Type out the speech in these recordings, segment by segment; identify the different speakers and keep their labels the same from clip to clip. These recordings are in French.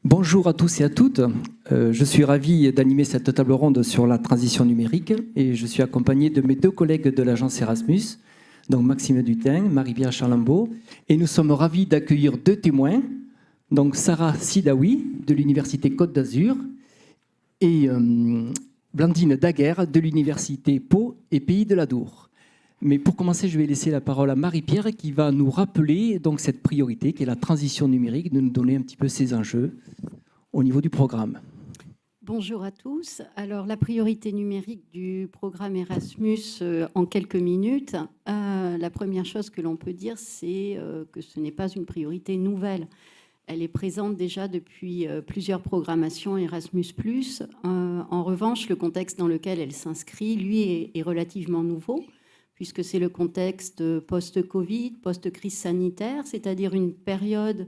Speaker 1: Bonjour à tous et à toutes. Je suis ravi d'animer cette table ronde sur la transition numérique et je suis accompagné de mes deux collègues de l'agence Erasmus, donc Maxime Dutin, Marie-Pierre Charlambeau, et nous sommes ravis d'accueillir deux témoins, donc Sarah Sidaoui de l'Université Côte d'Azur et Blandine Daguerre de l'Université Pau et Pays de l'Adour. Mais pour commencer, je vais laisser la parole à Marie-Pierre qui va nous rappeler donc cette priorité qui est la transition numérique, de nous donner un petit peu ses enjeux au niveau du programme.
Speaker 2: Bonjour à tous. Alors, la priorité numérique du programme Erasmus en quelques minutes. La première chose que l'on peut dire, c'est que ce n'est pas une priorité nouvelle. Elle est présente déjà depuis plusieurs programmations Erasmus+. En revanche, le contexte dans lequel elle s'inscrit, lui, est relativement nouveau, puisque c'est le contexte post-Covid, post-crise sanitaire, c'est-à-dire une période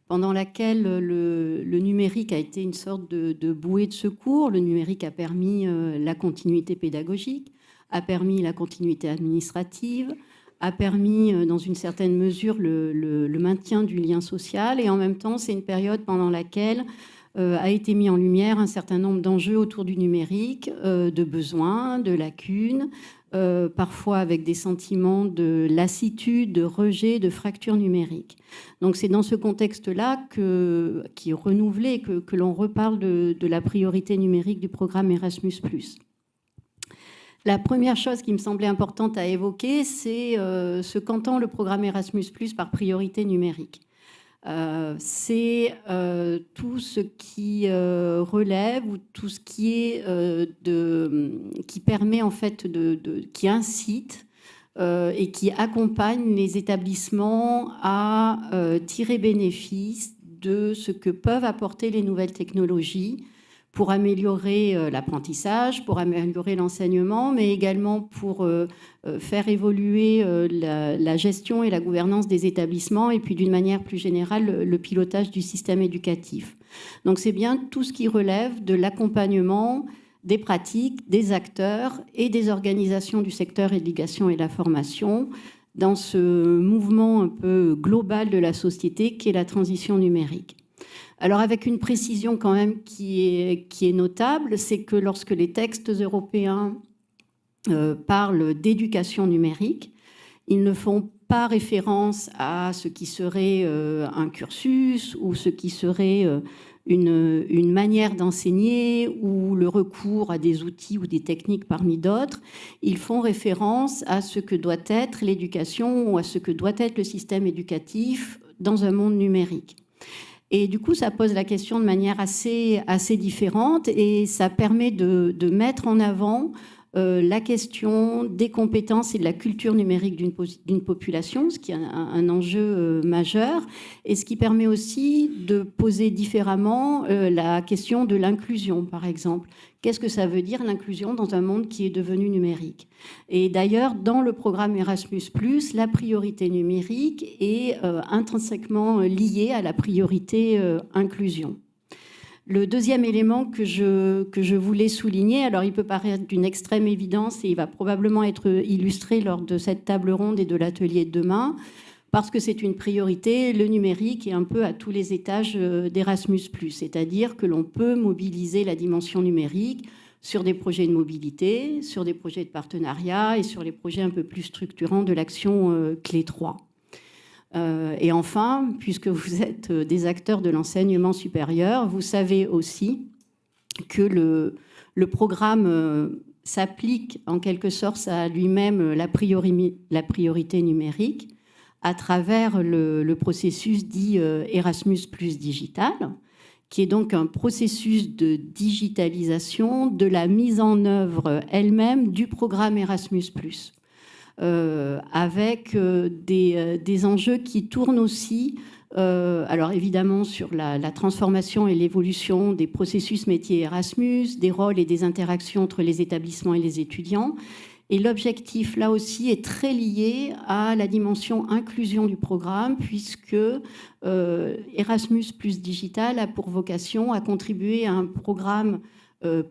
Speaker 2: pendant laquelle le numérique a été une sorte de bouée de secours. Le numérique a permis la continuité pédagogique, a permis la continuité administrative, a permis dans une certaine mesure le maintien du lien social, et en même temps, c'est une période pendant laquelle a été mis en lumière un certain nombre d'enjeux autour du numérique, de besoins, de lacunes, parfois avec des sentiments de lassitude, de rejet, de fracture numérique. Donc c'est dans ce contexte-là qui est renouvelé que l'on reparle de la priorité numérique du programme Erasmus+. La première chose qui me semblait importante à évoquer, c'est ce qu'entend le programme Erasmus+ par priorité numérique. C'est tout ce qui relève ou tout ce qui est qui permet en fait qui incite et qui accompagne les établissements à tirer bénéfice de ce que peuvent apporter les nouvelles technologies pour améliorer l'apprentissage, pour améliorer l'enseignement, mais également pour faire évoluer la gestion et la gouvernance des établissements, et puis d'une manière plus générale, le pilotage du système éducatif. Donc c'est bien tout ce qui relève de l'accompagnement des pratiques, des acteurs et des organisations du secteur éducation et la formation dans ce mouvement un peu global de la société qu'est la transition numérique. Alors avec une précision quand même qui est notable, c'est que lorsque les textes européens parlent d'éducation numérique, ils ne font pas référence à ce qui serait un cursus ou ce qui serait une manière d'enseigner ou le recours à des outils ou des techniques parmi d'autres. Ils font référence à ce que doit être l'éducation ou à ce que doit être le système éducatif dans un monde numérique. Et du coup, ça pose la question de manière assez différente et ça permet de mettre en avant la question des compétences et de la culture numérique d'une population, ce qui est un enjeu majeur, et ce qui permet aussi de poser différemment la question de l'inclusion, par exemple. Qu'est-ce que ça veut dire l'inclusion dans un monde qui est devenu numérique? Et d'ailleurs, dans le programme Erasmus+, la priorité numérique est intrinsèquement liée à la priorité inclusion. Le deuxième élément que je voulais souligner, alors il peut paraître d'une extrême évidence et il va probablement être illustré lors de cette table ronde et de l'atelier de demain, parce que c'est une priorité, le numérique est un peu à tous les étages d'Erasmus+, c'est-à-dire que l'on peut mobiliser la dimension numérique sur des projets de mobilité, sur des projets de partenariat et sur les projets un peu plus structurants de l'action Clé 3. Et enfin, puisque vous êtes des acteurs de l'enseignement supérieur, vous savez aussi que le programme s'applique en quelque sorte à lui-même la priorité numérique à travers le processus dit Erasmus+ digital, qui est donc un processus de digitalisation de la mise en œuvre elle-même du programme Erasmus+. Avec des enjeux qui tournent aussi, alors évidemment sur la transformation et l'évolution des processus métiers Erasmus, des rôles et des interactions entre les établissements et les étudiants, Et l'objectif, là aussi, est très lié à la dimension inclusion du programme, puisque Erasmus plus Digital a pour vocation à contribuer à un programme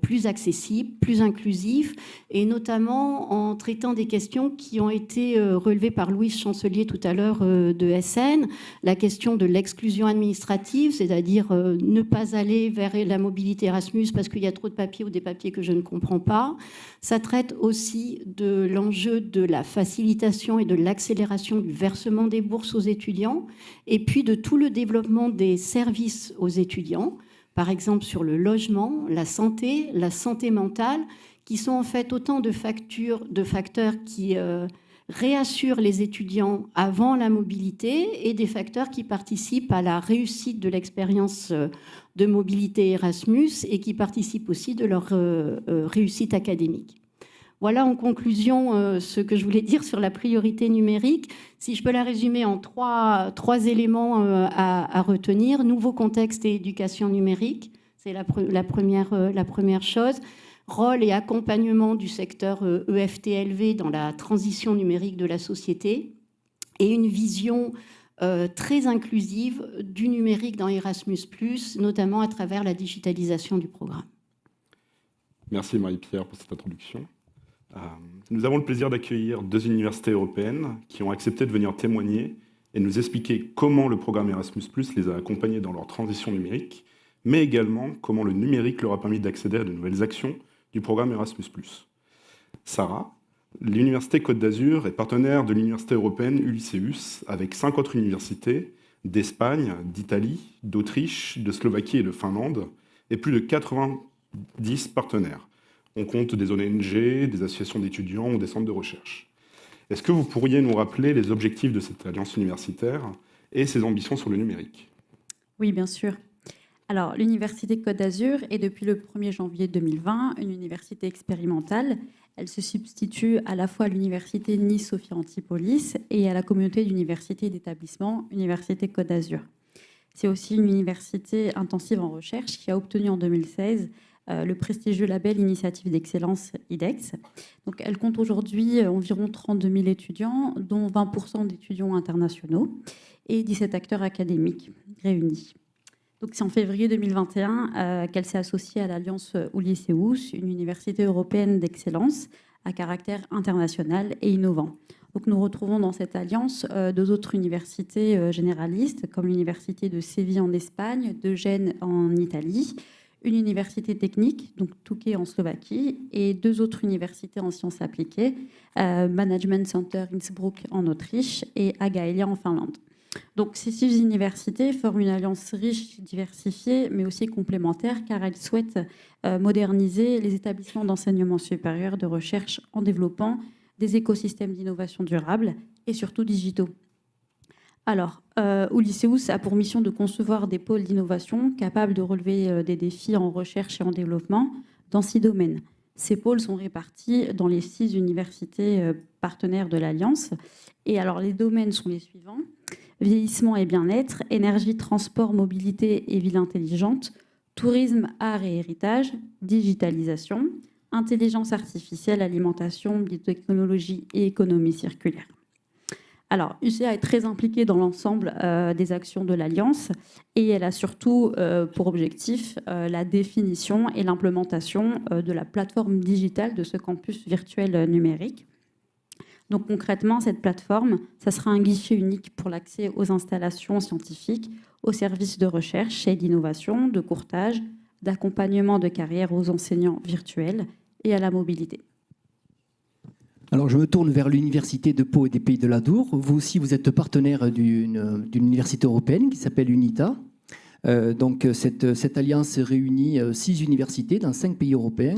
Speaker 2: plus accessible, plus inclusif, et notamment en traitant des questions qui ont été relevées par Louise Chancelier tout à l'heure de SN, la question de l'exclusion administrative, c'est-à-dire ne pas aller vers la mobilité Erasmus parce qu'il y a trop de papiers ou des papiers que je ne comprends pas. Ça traite aussi de l'enjeu de la facilitation et de l'accélération du versement des bourses aux étudiants, et puis de tout le développement des services aux étudiants, par exemple sur le logement, la santé mentale, qui sont en fait autant de facteurs qui réassurent les étudiants avant la mobilité et des facteurs qui participent à la réussite de l'expérience de mobilité Erasmus et qui participent aussi de leur réussite académique. Voilà en conclusion ce que je voulais dire sur la priorité numérique. Si je peux la résumer en trois éléments à retenir. Nouveau contexte et éducation numérique, c'est la première chose. Rôle et accompagnement du secteur EFTLV dans la transition numérique de la société. Et une vision très inclusive du numérique dans Erasmus+, notamment à travers la digitalisation du programme.
Speaker 3: Merci Marie-Pierre pour cette introduction. Nous avons le plaisir d'accueillir 2 universités européennes qui ont accepté de venir témoigner et nous expliquer comment le programme Erasmus+ les a accompagnés dans leur transition numérique, mais également comment le numérique leur a permis d'accéder à de nouvelles actions du programme Erasmus+. Sarah, l'Université Côte d'Azur est partenaire de l'Université européenne Ulysseus avec 5 autres universités d'Espagne, d'Italie, d'Autriche, de Slovaquie et de Finlande, et plus de 90 partenaires. On compte des ONG, des associations d'étudiants ou des centres de recherche. Est-ce que vous pourriez nous rappeler les objectifs de cette alliance universitaire et ses ambitions sur le numérique?
Speaker 4: Oui, bien sûr. Alors, l'Université Côte d'Azur est depuis le 1er janvier 2020 une université expérimentale. Elle se substitue à la fois à l'Université Nice-Sophia Antipolis et à la communauté d'universités et d'établissements Université Côte d'Azur. C'est aussi une université intensive en recherche qui a obtenu en 2016 le prestigieux label Initiative d'excellence IDEX. Donc, elle compte aujourd'hui environ 32 000 étudiants, dont 20% d'étudiants internationaux et 17 acteurs académiques réunis. Donc, c'est en février 2021 qu'elle s'est associée à l'Alliance Ulysseus, une université européenne d'excellence à caractère international et innovant. Donc, nous retrouvons dans cette alliance 2 autres universités généralistes, comme l'Université de Séville en Espagne, de Gênes en Italie, une université technique, donc Touquet en Slovaquie, et 2 autres universités en sciences appliquées, Management Center Innsbruck en Autriche et Agaelia en Finlande. Donc ces 6 universités forment une alliance riche, diversifiée, mais aussi complémentaire, car elles souhaitent moderniser les établissements d'enseignement supérieur de recherche en développant des écosystèmes d'innovation durable et surtout digitaux. Alors, Ulysseus a pour mission de concevoir des pôles d'innovation capables de relever des défis en recherche et en développement dans 6 domaines. Ces pôles sont répartis dans les 6 universités partenaires de l'Alliance. Et alors, les domaines sont les suivants: vieillissement et bien-être, énergie, transport, mobilité et ville intelligente, tourisme, art et héritage, digitalisation, intelligence artificielle, alimentation, biotechnologie et économie circulaire. Alors, UCA est très impliquée dans l'ensemble des actions de l'Alliance et elle a surtout pour objectif la définition et l'implémentation de la plateforme digitale de ce campus virtuel numérique. Donc concrètement, cette plateforme, ça sera un guichet unique pour l'accès aux installations scientifiques, aux services de recherche et d'innovation, de courtage, d'accompagnement de carrière aux enseignants virtuels et à la mobilité.
Speaker 1: Alors, je me tourne vers l'Université de Pau et des Pays de l'Adour. Vous aussi, vous êtes partenaire d'une université européenne qui s'appelle UNITA. Donc, cette alliance réunit 6 universités dans 5 pays européens.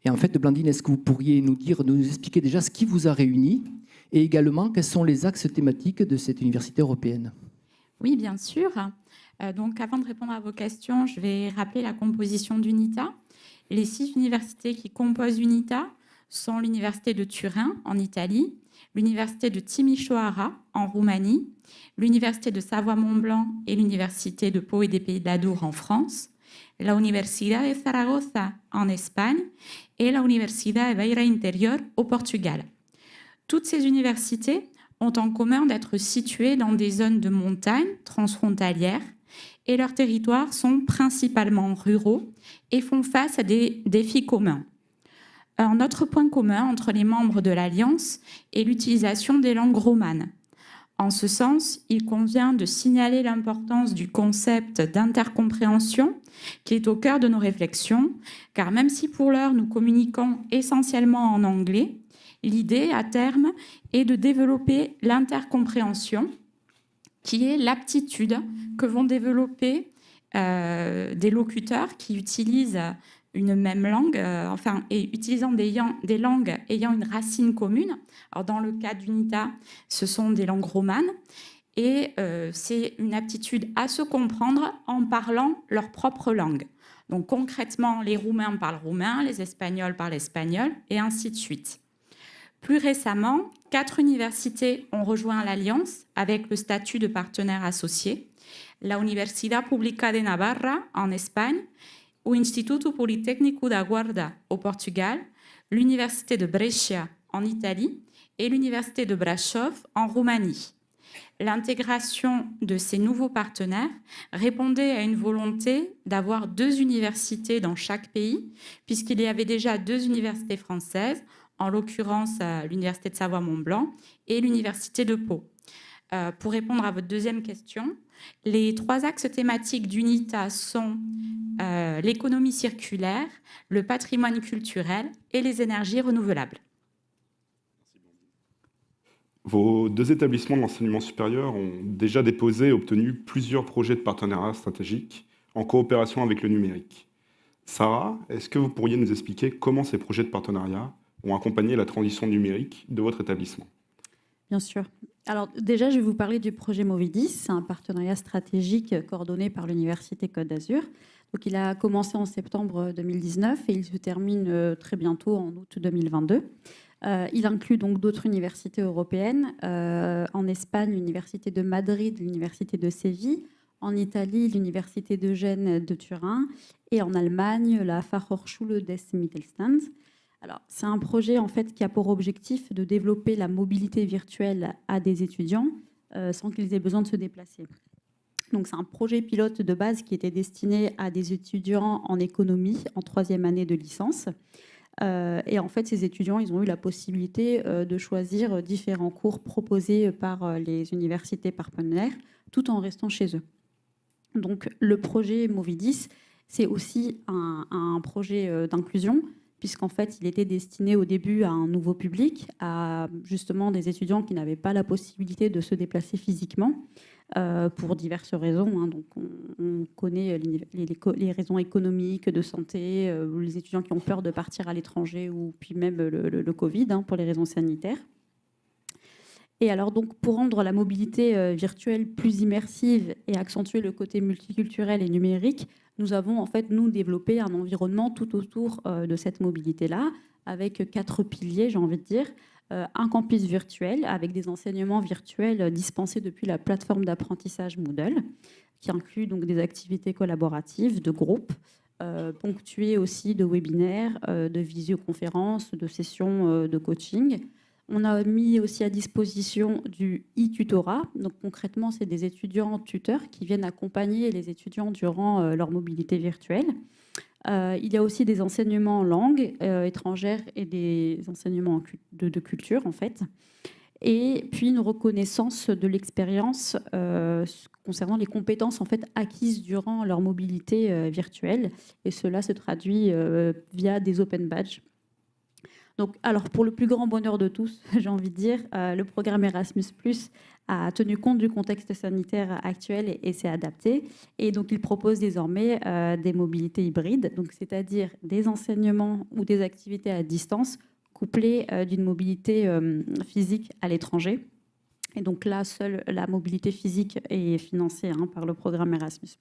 Speaker 1: Et en fait, Blandine, est-ce que vous pourriez nous expliquer déjà ce qui vous a réunis et également quels sont les axes thématiques de cette université européenne?
Speaker 5: Oui, bien sûr. Donc, avant de répondre à vos questions, je vais rappeler la composition d'UNITA. Les 6 universités qui composent UNITA sont l'Université de Turin en Italie, l'Université de Timișoara en Roumanie, l'Université de Savoie-Mont-Blanc et l'Université de Pau et des Pays de l'Adour en France, la Universidad de Zaragoza en Espagne et la Universidad de Beira Interior au Portugal. Toutes ces universités ont en commun d'être situées dans des zones de montagne transfrontalières et leurs territoires sont principalement ruraux et font face à des défis communs. Un autre point commun entre les membres de l'Alliance est l'utilisation des langues romanes. En ce sens, il convient de signaler l'importance du concept d'intercompréhension qui est au cœur de nos réflexions, car même si pour l'heure nous communiquons essentiellement en anglais, l'idée à terme est de développer l'intercompréhension, qui est l'aptitude que vont développer des locuteurs qui utilisent une même langue, et utilisant des langues ayant une racine commune. Alors, dans le cas d'UNITA, ce sont des langues romanes, et c'est une aptitude à se comprendre en parlant leur propre langue. Donc concrètement, les Roumains parlent roumain, les Espagnols parlent espagnol, et ainsi de suite. Plus récemment, 4 universités ont rejoint l'Alliance avec le statut de partenaire associé. La Universidad Pública de Navarra en Espagne, ou Instituto Politécnico da Guarda au Portugal, l'Université de Brescia en Italie et l'Université de Brașov en Roumanie. L'intégration de ces nouveaux partenaires répondait à une volonté d'avoir 2 universités dans chaque pays, puisqu'il y avait déjà 2 universités françaises, en l'occurrence l'Université de Savoie-Mont-Blanc et l'Université de Pau. Pour répondre à votre deuxième question, les 3 axes thématiques d'UNITA sont l'économie circulaire, le patrimoine culturel et les énergies renouvelables.
Speaker 3: Vos 2 établissements de l'enseignement supérieur ont déjà déposé et obtenu plusieurs projets de partenariat stratégique en coopération avec le numérique. Sarah, est-ce que vous pourriez nous expliquer comment ces projets de partenariat ont accompagné la transition numérique de votre établissement?
Speaker 4: Bien sûr. Alors déjà, je vais vous parler du projet Movidis. C'est un partenariat stratégique coordonné par l'Université Côte d'Azur. Donc, il a commencé en septembre 2019 et il se termine très bientôt en août 2022. Il inclut donc d'autres universités européennes. En Espagne, l'Université de Madrid, l'Université de Séville. En Italie, l'Université de Gênes de Turin. Et en Allemagne, la Fachhochschule des Mittelstands. Alors, c'est un projet en fait qui a pour objectif de développer la mobilité virtuelle à des étudiants sans qu'ils aient besoin de se déplacer. Donc, c'est un projet pilote de base qui était destiné à des étudiants en économie en 3e année de licence. Et en fait, ces étudiants, ils ont eu la possibilité de choisir différents cours proposés par les universités partenaires, tout en restant chez eux. Donc, le projet Movidis, c'est aussi un projet d'inclusion, puisqu'en fait, il était destiné au début à un nouveau public, à justement des étudiants qui n'avaient pas la possibilité de se déplacer physiquement, pour diverses raisons. Hein. Donc, on connaît les raisons économiques, de santé, les étudiants qui ont peur de partir à l'étranger, ou puis même le Covid, hein, pour les raisons sanitaires. Et alors, donc, pour rendre la mobilité virtuelle plus immersive et accentuer le côté multiculturel et numérique, nous avons en fait, nous, développé un environnement tout autour de cette mobilité-là, avec 4 piliers, j'ai envie de dire. Un campus virtuel avec des enseignements virtuels dispensés depuis la plateforme d'apprentissage Moodle, qui inclut donc des activités collaboratives de groupe, ponctuées aussi de webinaires, de visioconférences, de sessions de coaching. On a mis aussi à disposition du e-tutorat. Donc concrètement, c'est des étudiants tuteurs qui viennent accompagner les étudiants durant leur mobilité virtuelle. Il y a aussi des enseignements en langue étrangère et des enseignements de culture, en fait. Et puis une reconnaissance de l'expérience concernant les compétences en fait, acquises durant leur mobilité virtuelle. Et cela se traduit via des open badges. Donc, alors, pour le plus grand bonheur de tous, j'ai envie de dire, le programme Erasmus+ a tenu compte du contexte sanitaire actuel et s'est adapté. Et donc, il propose désormais des mobilités hybrides, donc c'est-à-dire des enseignements ou des activités à distance couplées d'une mobilité physique à l'étranger. Et donc là, seule la mobilité physique est financée par le programme Erasmus+.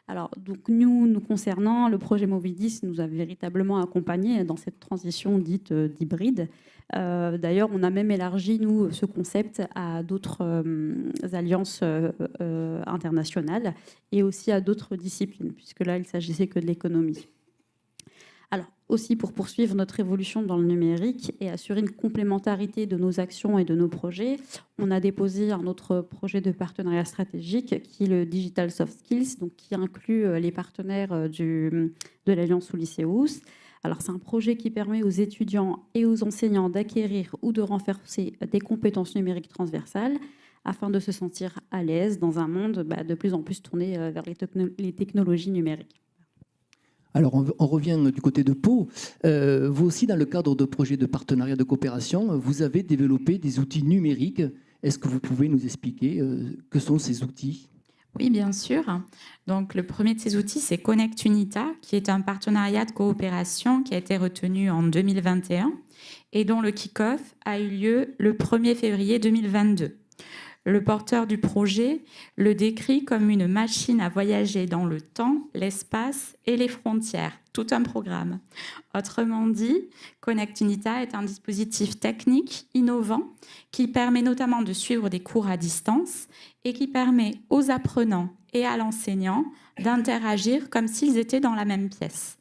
Speaker 4: Alors, donc nous concernant, le projet Movidis nous a véritablement accompagnés dans cette transition dite d'hybride. D'ailleurs, on a même élargi, nous, ce concept à d'autres alliances internationales et aussi à d'autres disciplines, puisque là, il ne s'agissait que de l'économie. Alors, aussi pour poursuivre notre évolution dans le numérique et assurer une complémentarité de nos actions et de nos projets, on a déposé un autre projet de partenariat stratégique qui est le Digital Soft Skills, donc qui inclut les partenaires de l'Alliance sous lycéus. Alors, c'est un projet qui permet aux étudiants et aux enseignants d'acquérir ou de renforcer des compétences numériques transversales afin de se sentir à l'aise dans un monde de plus en plus tourné vers les technologies numériques.
Speaker 1: Alors, on revient du côté de Pau. Vous aussi, dans le cadre de projets de partenariat de coopération, vous avez développé des outils numériques. Est-ce que vous pouvez nous expliquer que sont ces outils ?
Speaker 5: Oui, bien sûr. Donc, le premier de ces outils, c'est Connect Unita, qui est un partenariat de coopération qui a été retenu en 2021 et dont le kick-off a eu lieu le 1er février 2022. Le porteur du projet le décrit comme une machine à voyager dans le temps, l'espace et les frontières. Tout un programme. Autrement dit, Connect Unita est un dispositif technique innovant qui permet notamment de suivre des cours à distance et qui permet aux apprenants et à l'enseignant d'interagir comme s'ils étaient dans la même pièce.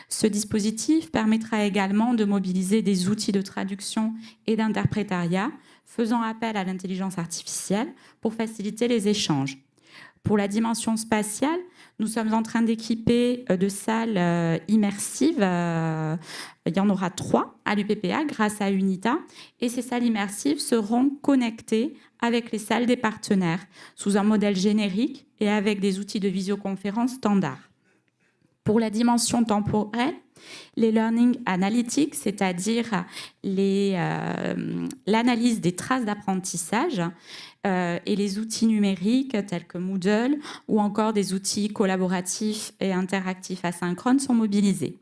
Speaker 5: Ce dispositif permettra également de mobiliser des outils de traduction et d'interprétariat faisant appel à l'intelligence artificielle pour faciliter les échanges. Pour la dimension spatiale, nous sommes en train d'équiper de salles immersives. Il y en aura 3 à l'UPPA grâce à Unita. Et ces salles immersives seront connectées avec les salles des partenaires sous un modèle générique et avec des outils de visioconférence standards. Pour la dimension temporelle, les learning analytics, c'est-à-dire l'analyse des traces d'apprentissage et les outils numériques tels que Moodle ou encore des outils collaboratifs et interactifs asynchrones sont mobilisés.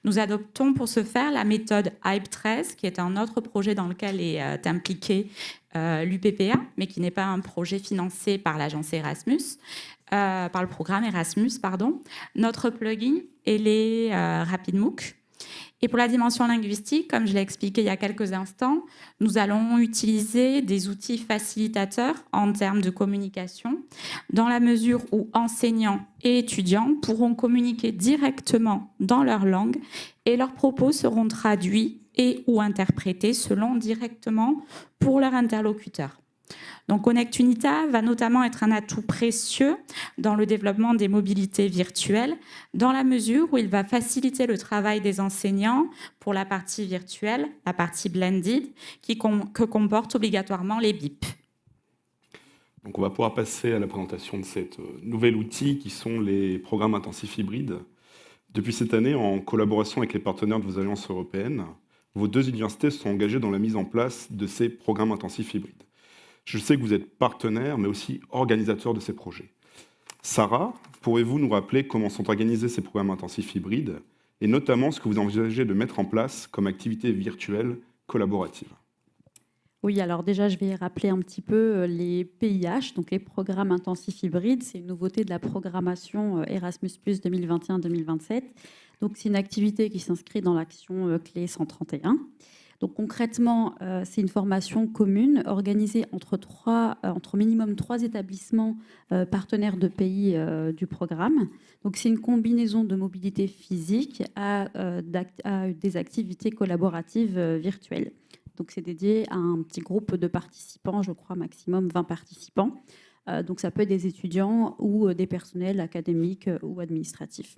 Speaker 5: Nous adoptons pour ce faire la méthode HYPE13, qui est un autre projet dans lequel est impliqué l'UPPA, mais qui n'est pas un projet financé par l'agence Erasmus. Par le programme Erasmus, notre plugin est les RapidMOOC. Et pour la dimension linguistique, comme je l'ai expliqué il y a quelques instants, nous allons utiliser des outils facilitateurs en termes de communication, dans la mesure où enseignants et étudiants pourront communiquer directement dans leur langue et leurs propos seront traduits et ou interprétés selon directement pour leur interlocuteur. Donc, Connect Unita va notamment être un atout précieux dans le développement des mobilités virtuelles, dans la mesure où il va faciliter le travail des enseignants pour la partie virtuelle, la partie blended, que comporte obligatoirement les BIP.
Speaker 3: Donc, on va pouvoir passer à la présentation de cet nouvel outil qui sont les programmes intensifs hybrides. Depuis cette année, en collaboration avec les partenaires de vos alliances européennes, vos 2 universités se sont engagées dans la mise en place de ces programmes intensifs hybrides. Je sais que vous êtes partenaire, mais aussi organisateur de ces projets. Sarah, pourriez-vous nous rappeler comment sont organisés ces programmes intensifs hybrides et notamment ce que vous envisagez de mettre en place comme activité virtuelle collaborative ?
Speaker 4: Oui, alors déjà, je vais rappeler un petit peu les PIH, donc les programmes intensifs hybrides. C'est une nouveauté de la programmation Erasmus+ 2021-2027. Donc, c'est une activité qui s'inscrit dans l'action clé 131. Donc concrètement, c'est une formation commune organisée entre minimum 3 établissements partenaires de pays du programme. Donc c'est une combinaison de mobilité physique à des activités collaboratives virtuelles. Donc c'est dédié à un petit groupe de participants, je crois maximum 20 participants. Donc ça peut être des étudiants ou des personnels académiques ou administratifs.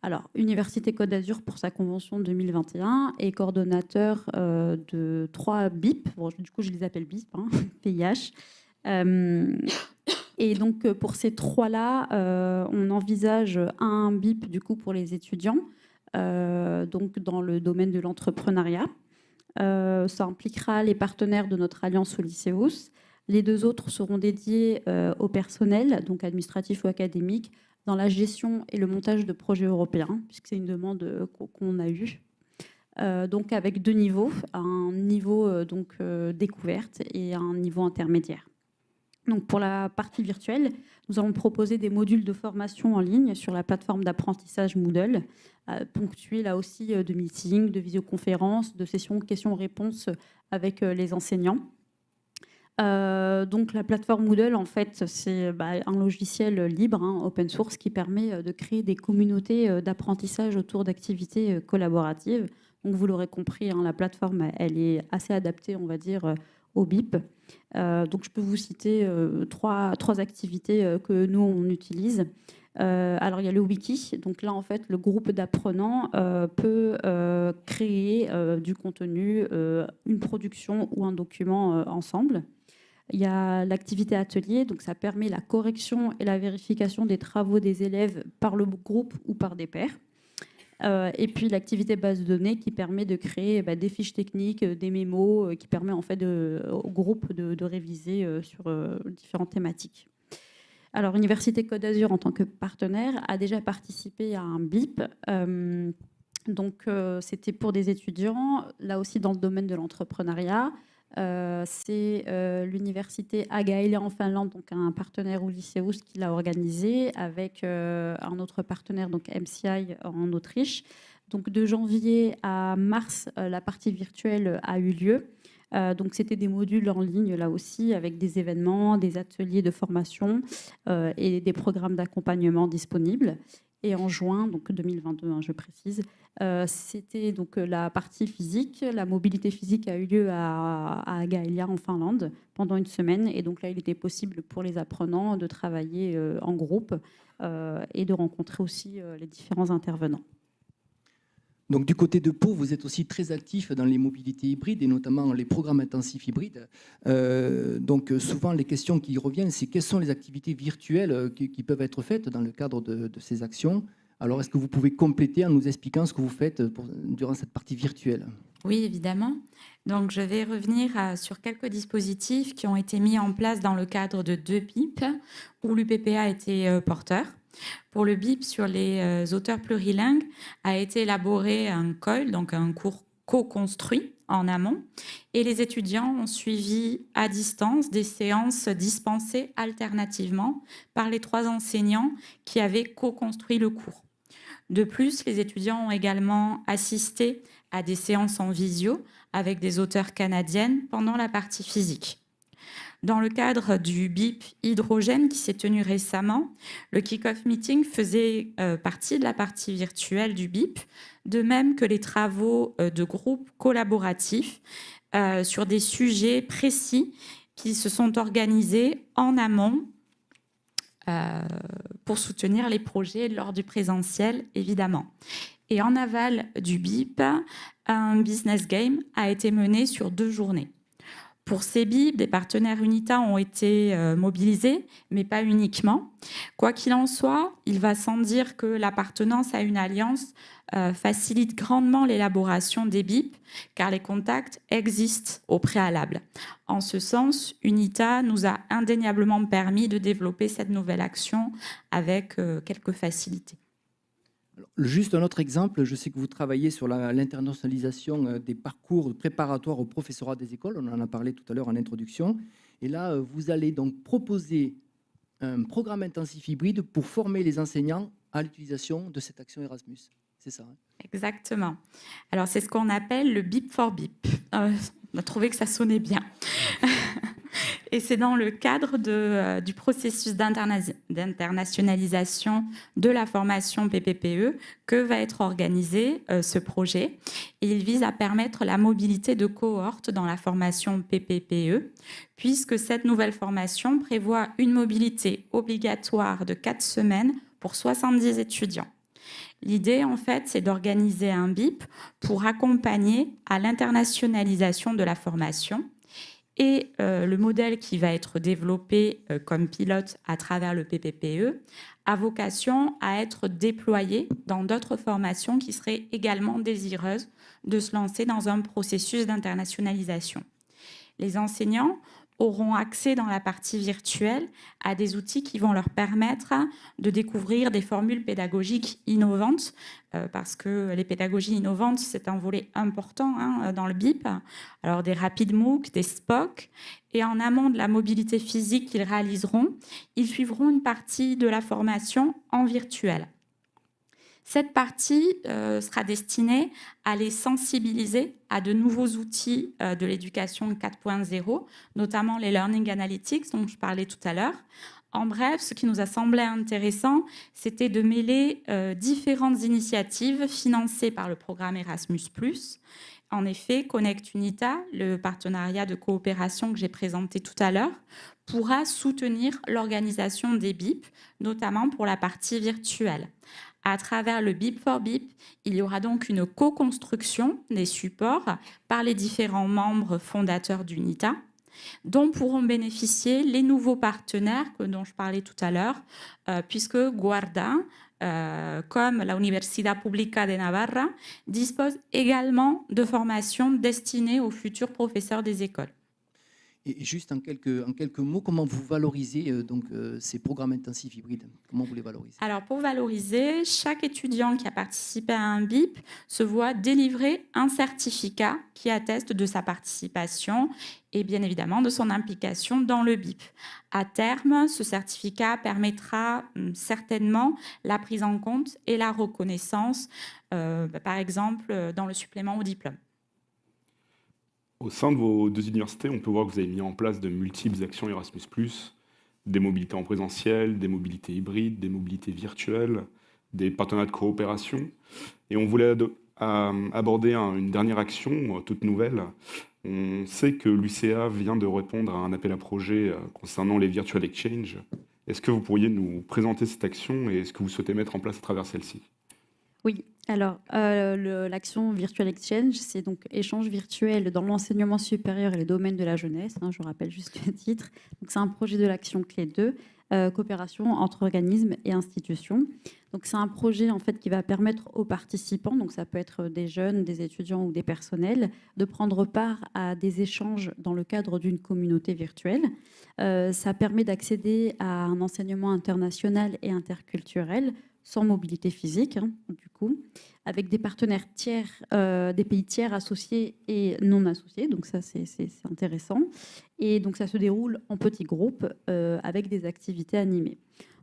Speaker 4: Alors, Université Côte d'Azur, pour sa convention 2021, est coordonnateur de 3 BIP. Bon, du coup, je les appelle BIP, PIH. Et donc, pour ces 3-là, on envisage un BIP, du coup, pour les étudiants, donc dans le domaine de l'entrepreneuriat. Ça impliquera les partenaires de notre alliance au lycéus. Les 2 autres seront dédiés au personnel, donc administratif ou académique, dans la gestion et le montage de projets européens, puisque c'est une demande qu'on a eue. Donc avec 2 niveaux, un niveau découverte et un niveau intermédiaire. Donc pour la partie virtuelle, nous allons proposer des modules de formation en ligne sur la plateforme d'apprentissage Moodle, ponctués là aussi de meetings, de visioconférences, de sessions questions-réponses avec les enseignants. Donc la plateforme Moodle, en fait, c'est un logiciel libre, open source, qui permet de créer des communautés d'apprentissage autour d'activités collaboratives. Donc vous l'aurez compris, la plateforme, elle est assez adaptée, on va dire, au BIP. Donc je peux vous citer trois activités que nous, on utilise. Alors il y a le wiki. Donc là, en fait, le groupe d'apprenants peut créer du contenu, une production ou un document ensemble. Il y a l'activité atelier, donc ça permet la correction et la vérification des travaux des élèves par le groupe ou par des pairs. Et puis l'activité base de données qui permet de créer des fiches techniques, des mémos, qui permet en fait au groupe de réviser sur différentes thématiques. Alors Université Côte d'Azur, en tant que partenaire, a déjà participé à un BIP. Donc c'était pour des étudiants, là aussi dans le domaine de l'entrepreneuriat. C'est l'université Agaila en Finlande, donc un partenaire Ulysseus qui l'a organisé avec un autre partenaire, donc MCI en Autriche. Donc de janvier à mars, la partie virtuelle a eu lieu. Donc c'était des modules en ligne là aussi avec des événements, des ateliers de formation et des programmes d'accompagnement disponibles. Et en juin, donc 2022, je précise, c'était donc la partie physique. La mobilité physique a eu lieu à Gaïlia en Finlande pendant une semaine. Et donc là, il était possible pour les apprenants de travailler en groupe et de rencontrer aussi les différents intervenants.
Speaker 1: Donc du côté de Pau, vous êtes aussi très actif dans les mobilités hybrides et notamment les programmes intensifs hybrides. Donc souvent les questions qui reviennent, c'est quelles sont les activités virtuelles qui peuvent être faites dans le cadre de ces actions. Alors est-ce que vous pouvez compléter en nous expliquant ce que vous faites durant cette partie virtuelle ?
Speaker 5: Oui, évidemment. Donc je vais revenir sur quelques dispositifs qui ont été mis en place dans le cadre de 2 BIP où l'UPPA a été porteur. Pour le BIP sur les auteurs plurilingues, a été élaboré un COIL, donc un cours co-construit en amont, et les étudiants ont suivi à distance des séances dispensées alternativement par les 3 enseignants qui avaient co-construit le cours. De plus, les étudiants ont également assisté à des séances en visio avec des auteurs canadiennes pendant la partie physique. Dans le cadre du BIP hydrogène qui s'est tenu récemment, le kick-off meeting faisait partie de la partie virtuelle du BIP, de même que les travaux de groupes collaboratifs sur des sujets précis qui se sont organisés en amont pour soutenir les projets lors du présentiel, évidemment. Et en aval du BIP, un business game a été mené sur 2 journées. Pour ces BIP, des partenaires UNITA ont été mobilisés, mais pas uniquement. Quoi qu'il en soit, il va sans dire que l'appartenance à une alliance facilite grandement l'élaboration des BIP, car les contacts existent au préalable. En ce sens, UNITA nous a indéniablement permis de développer cette nouvelle action avec quelques facilités.
Speaker 1: Alors, juste un autre exemple, je sais que vous travaillez sur l'internationalisation des parcours préparatoires au professorat des écoles, on en a parlé tout à l'heure en introduction, et là vous allez donc proposer un programme intensif hybride pour former les enseignants à l'utilisation de cette action Erasmus, c'est ça, hein ? Exactement.
Speaker 5: Alors c'est ce qu'on appelle le BIP for BIP, on a trouvé que ça sonnait bien. Et c'est dans le cadre du processus d'internationalisation de la formation PPPE que va être organisé ce projet. Et il vise à permettre la mobilité de cohortes dans la formation PPPE, puisque cette nouvelle formation prévoit une mobilité obligatoire de 4 semaines pour 70 étudiants. L'idée, en fait, c'est d'organiser un BIP pour accompagner à l'internationalisation de la formation. Et le modèle qui va être développé comme pilote à travers le PPPE a vocation à être déployé dans d'autres formations qui seraient également désireuses de se lancer dans un processus d'internationalisation. Les enseignants auront accès dans la partie virtuelle à des outils qui vont leur permettre de découvrir des formules pédagogiques innovantes, parce que les pédagogies innovantes, c'est un volet important dans le BIP. Alors des rapides MOOC, des SPOC, et en amont de la mobilité physique qu'ils réaliseront, ils suivront une partie de la formation en virtuel. Cette partie sera destinée à les sensibiliser à de nouveaux outils de l'éducation 4.0, notamment les Learning Analytics dont je parlais tout à l'heure. En bref, ce qui nous a semblé intéressant, c'était de mêler différentes initiatives financées par le programme Erasmus+. En effet, Connect Unita, le partenariat de coopération que j'ai présenté tout à l'heure, pourra soutenir l'organisation des BIP, notamment pour la partie virtuelle. À travers le BIP for BIP, il y aura donc une co-construction des supports par les différents membres fondateurs d'UNITA, dont pourront bénéficier les nouveaux partenaires dont je parlais tout à l'heure, puisque Guarda, comme la Universidad Pública de Navarra, dispose également de formations destinées aux futurs professeurs des écoles.
Speaker 1: Et juste en quelques mots, comment vous valorisez ces programmes intensifs hybrides? Comment vous les valorisez?
Speaker 5: Alors, pour valoriser, chaque étudiant qui a participé à un BIP se voit délivrer un certificat qui atteste de sa participation et bien évidemment de son implication dans le BIP. À terme, ce certificat permettra certainement la prise en compte et la reconnaissance, par exemple, dans le supplément au diplôme.
Speaker 3: Au sein de vos deux universités, on peut voir que vous avez mis en place de multiples actions Erasmus+, des mobilités en présentiel, des mobilités hybrides, des mobilités virtuelles, des partenariats de coopération. Et on voulait aborder une dernière action toute nouvelle. On sait que l'UCA vient de répondre à un appel à projet concernant les Virtual Exchange. Est-ce que vous pourriez nous présenter cette action et ce que vous souhaitez mettre en place à travers celle-ci?
Speaker 4: Oui, alors l'action Virtual Exchange, c'est donc échange virtuel dans l'enseignement supérieur et les domaines de la jeunesse, je rappelle juste le titre. Donc c'est un projet de l'action clé 2, coopération entre organismes et institutions. Donc c'est un projet en fait qui va permettre aux participants, donc ça peut être des jeunes, des étudiants ou des personnels, de prendre part à des échanges dans le cadre d'une communauté virtuelle. Ça permet d'accéder à un enseignement international et interculturel sans mobilité physique, du coup, avec des partenaires tiers, des pays tiers associés et non associés. Donc ça, c'est intéressant. Et donc ça se déroule en petits groupes avec des activités animées.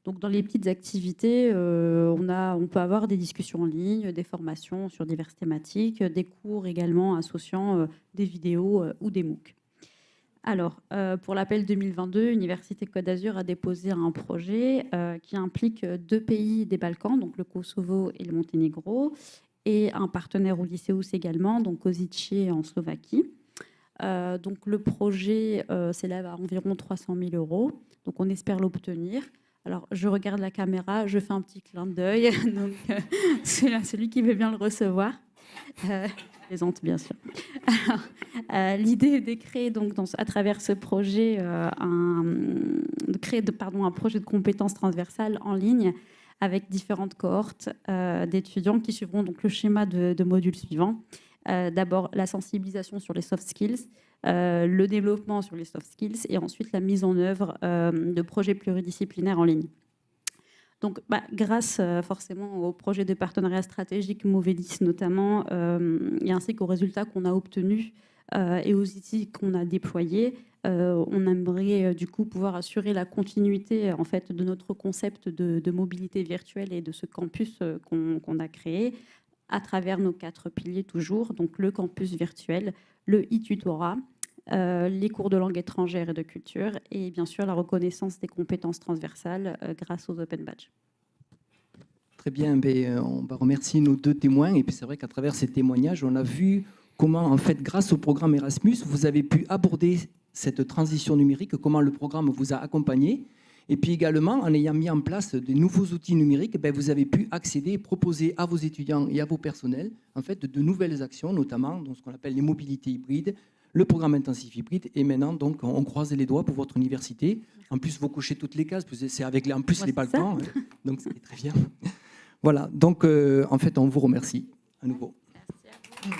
Speaker 4: Donc dans les petites activités, on peut avoir des discussions en ligne, des formations sur diverses thématiques, des cours également associant des vidéos ou des MOOC. Alors, pour l'appel 2022, Université Côte d'Azur a déposé un projet qui implique 2 pays des Balkans, donc le Kosovo et le Monténégro, et un partenaire au Lycéus également, donc Košice en Slovaquie. Donc le projet s'élève à environ 300 000 €, donc on espère l'obtenir. Alors, je regarde la caméra, je fais un petit clin d'œil, donc celui qui veut bien le recevoir. Plaisante, bien sûr. L'idée est de créer, donc, à travers ce projet, un projet de compétences transversales en ligne avec différentes cohortes d'étudiants qui suivront donc, le schéma de modules suivants. D'abord, la sensibilisation sur les soft skills, le développement sur les soft skills et ensuite la mise en œuvre de projets pluridisciplinaires en ligne. Donc, grâce forcément au projet de partenariat stratégique Movelis notamment, et ainsi qu'aux résultats qu'on a obtenus et aux outils qu'on a déployés, on aimerait du coup pouvoir assurer la continuité en fait, de notre concept de mobilité virtuelle et de ce campus qu'on a créé à travers nos 4 piliers toujours, donc le campus virtuel, le e-tutorat, les cours de langue étrangère et de culture, et bien sûr la reconnaissance des compétences transversales grâce aux Open Badges.
Speaker 1: Très bien, on va remercier nos 2 témoins, et puis c'est vrai qu'à travers ces témoignages, on a vu comment, en fait, grâce au programme Erasmus, vous avez pu aborder cette transition numérique, comment le programme vous a accompagné, et puis également, en ayant mis en place de nouveaux outils numériques, vous avez pu accéder et proposer à vos étudiants et à vos personnels, en fait, de nouvelles actions, notamment dans ce qu'on appelle les mobilités hybrides, le programme intensif hybride, et maintenant, donc, on croise les doigts pour votre université. En plus, vous cochez toutes les cases, c'est avec en plus les Balkans, donc c'est très bien. Voilà, donc, en fait, on vous remercie à nouveau. Merci à vous.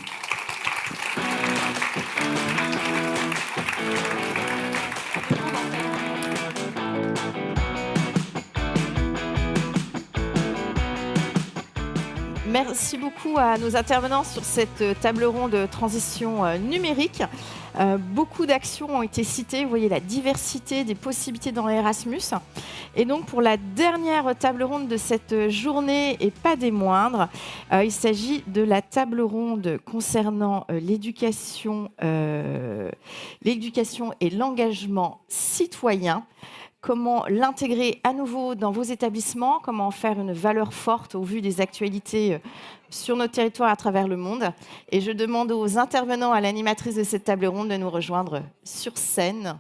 Speaker 6: Merci beaucoup à nos intervenants sur cette table ronde de transition numérique. Beaucoup d'actions ont été citées. Vous voyez la diversité des possibilités dans Erasmus. Et donc, pour la dernière table ronde de cette journée, et pas des moindres, il s'agit de la table ronde concernant l'éducation et l'engagement citoyen. Comment l'intégrer à nouveau dans vos établissements, comment en faire une valeur forte au vu des actualités sur notre territoire à travers le monde. Et je demande aux intervenants, à l'animatrice de cette table ronde de nous rejoindre sur scène.